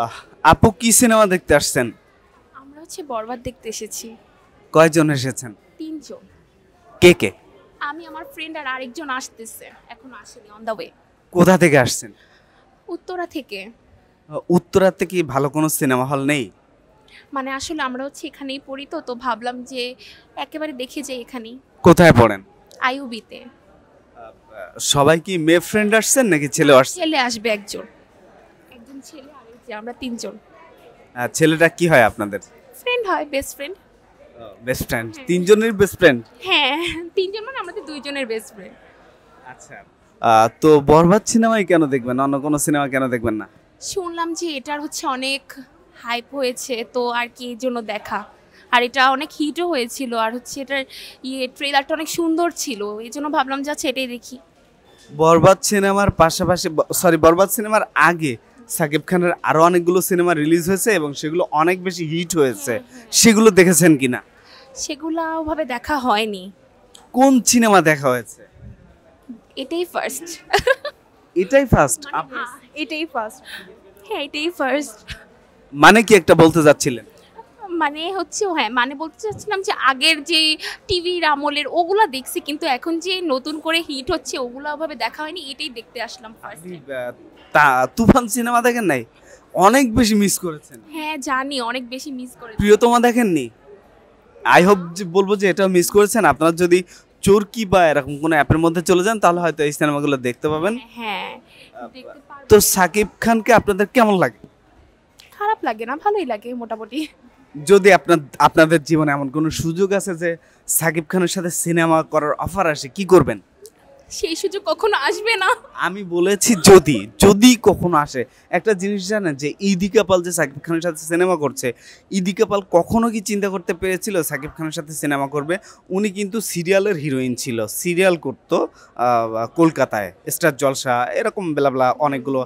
আহ, আপু কি সিনেমা দেখতে আসছেন? আমরা হচ্ছে বরবাদ দেখতে এসেছি। কয়জন এসেছেন? ৩ জন। কে কে? আমি, আমার ফ্রেন্ড আর আরেকজন আসতেছে, এখনো আসেনি, অন দা ওয়ে। কোথা থেকে আসছেন? উত্তরা থেকে। উত্তরাতে কি ভালো কোনো সিনেমা হল নেই? মানে আসলে আমরা হচ্ছে এখানেই পড়ি, তো তো ভাবলাম যে একেবারে দেখে যাই এখানেই। কোথায় পড়েন? আইউবিতে। সবাই কি মেয়ে ফ্রেন্ড আসছেন নাকি ছেলে আসছেন? ছেলে আসবে একজন, একজন ছেলে আর এই যে আমরা ৩ জন। ছেলেটা কি হয় আপনাদের? ফ্রেন্ড হয়, বেস্ট ফ্রেন্ড। বেস্ট ফ্রেন্ড, তিনজনের বেস্ট ফ্রেন্ড? হ্যাঁ, ৩ জন মানে আমাদের ২ জনের বেস্ট ফ্রেন্ড। আচ্ছা। তো বরবাদ সিনেমাই কেন দেখবেন, অন্য কোনো সিনেমা কেন দেখবেন না? শুনলাম যে এটার হচ্ছে অনেক হাইপ হয়েছে, তো আর কি এই জন্য দেখা। আর এটা অনেক হিটও হয়েছিল, আর হচ্ছে এটার ট্রেলারটা অনেক সুন্দর ছিল, এই জন্য ভাবলাম যে আচ্ছা এটাই দেখি। বরবাদ সিনেমার পাশাপাশি, সরি, বরবাদ সিনেমার আগে সাকিব খানের আরো অনেকগুলো সিনেমা রিলিজ হয়েছে এবং সেগুলো অনেক বেশি হিট হয়েছে, সেগুলো দেখেছেন কিনা? সেগুলা ওভাবে দেখা হয়নি। কোন সিনেমা দেখা হয়েছে? এটাই ফার্স্ট। এটাই ফার্স্ট? এটাই ফার্স্ট। হ্যাঁ, এটাই ফার্স্ট। মানে কি একটা বলতে যাচ্ছিলেন? মানে হচ্ছে, হ্যাঁ মানে বলতে চাচ্ছিলাম যে আগের যে টিভির আমলের ওগুলা দেখছি, কিন্তু এখন যে নতুন করে হিট হচ্ছে ওগুলা ওভাবে দেখা হয়নি, এটাই দেখতে আসলাম ফার্স্ট। তুফান সিনেমা দেখেন নাই? অনেক বেশি মিস করেছেন। হ্যাঁ জানি, অনেক বেশি মিস করেছি। প্রিয়তমা দেখেননি? আই হোপ যে বলবো যে এটাও মিস করেছেন। আপনারা যদি চরকি বা এরকম কোনো অ্যাপের মধ্যে চলে যান তাহলে হয়তো এই সিনেমাগুলো দেখতে পাবেন। হ্যাঁ, দেখতে পারবো। তো সাকিব খানকে আপনাদের কেমন লাগে? খারাপ লাগে না, ভালোই লাগে মোটামুটি। যদি আপনাদের জীবনে এমন কোনো সুযোগ আছে যে সাকিব খানের সাথে সিনেমা করার অফার আসে, কি করবেন? সেই সুযোগ কখনো আসবে না। আমি বলেছি যদি যদি কখনো আসে। একটা জিনিস জানেন যে ইদিকা পাল যে সাকিব খানের সাথে সিনেমা করছে, ইদিকা পাল কখনো কি চিন্তা করতে পেরেছিল সাকিব খানের সাথে সিনেমা করবে? উনি কিন্তু সিরিয়ালের হিরোইন ছিল, সিরিয়াল করতো কলকাতায়, স্টার জলসা এরকম বেলাবেলা অনেকগুলো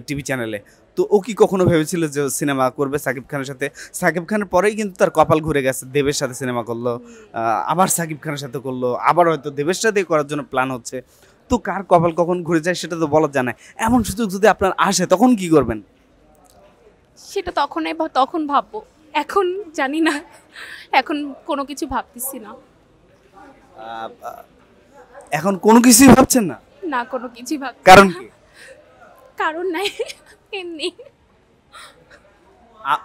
টিভি চ্যানেলে। তো ও কি কখনো ভেবেছিল যে সিনেমা করবে সাকিব খানের সাথে? সাকিব খানের পরেই কিন্তু তার কপাল ঘুরে গেছে, দেবের সাথে সিনেমা করলো, আবার সাকিব খানের সাথে করলো, আবার হয়তো দেবের সাথে করার জন্য প্ল্যান হচ্ছে। তো কার কপাল কখন ঘুরে যায় সেটা তো বলা যায় না। এমন সুযোগ যদি আপনার আসে তখন কি করবেন? সেটা তখন ভাববো, এখন জানি না, এখন কোনো কিছু ভাবতেছি না। আহ, এখন কোনো কিছুই ভাবছেন না? না, কোনো কিছুই ভাব। কারণ কি? কারণ নাই, এমনি।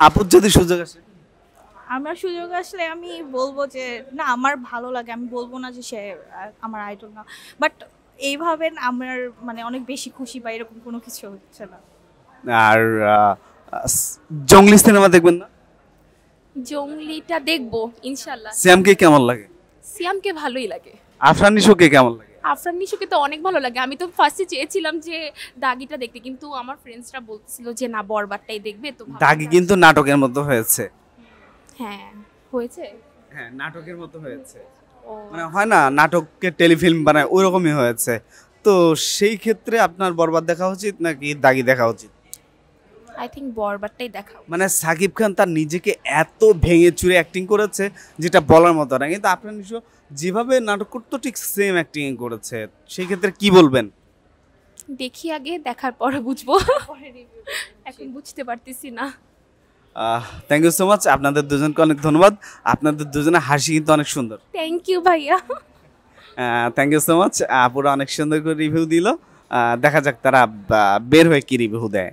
আপুর যদি সুযোগ আসে? আমার সুযোগ আসলে আমি বলবো যে না, আমার ভালো লাগে, আমি বলবো না যে সে আমার আইডল না, বাট এইভাবে আমার মানে অনেক বেশি খুশি পাই, এরকম কোনো কিছু হচ্ছে না। আর জঙ্গলি সিনেমা দেখবেন না? জঙ্গলিটা দেখবো ইনশাল্লাহ। শ্যামকে কেমন লাগে? সিয়ামকে ভালোই লাগে। আফরান নিশোকে কেমন লাগে? আফরান নিশোকে তো অনেক ভালো লাগে। আমি তো ফার্স্টে চেয়েছিলাম যে দাগিটা দেখতে, কিন্তু আমার ফ্রেন্ডসরা বলছিল যে না, বরবাদটাই দেখবে, তো দাগি কিন্তু নাটকের মতো হয়েছে। হ্যাঁ হয়েছে। হ্যাঁ, নাটকের মতো হয়েছে। ও মানে হয় না, নাটককে টেলিফিল্ম বানায়, ওই রকমই হয়েছে। তো সেই ক্ষেত্রে আপনার বরবাদ দেখা উচিত নাকি দাগি দেখা উচিত? আই থিঙ্ক বরবাদটাই দেখা। মানে সাকিব খান তার নিজেকে এত ভেঙে চুরে অ্যাক্টিং করেছে যেটা বলার মতো না, কিন্তু আপনার নিশ্চয় যেভাবে নাটক করতো ঠিক সেম অ্যাক্টিং করেছে। সেই ক্ষেত্রে কি বলবেন? দেখি আগে, দেখার পরে বুঝবো, এখন বুঝতে পারতেছি না। থ্যাংক ইউ সো মাচ, আপনাদের দুজনকে অনেক ধন্যবাদ। আপনাদের দুজনের হাসি কিন্তু অনেক সুন্দর। থ্যাংক ইউ ভাইয়া। Thank you so much. আপুরা অনেক সুন্দর করে রিভিউ দিল। দেখা যাক তারা বের হয়ে কি রিভিউ দেয়।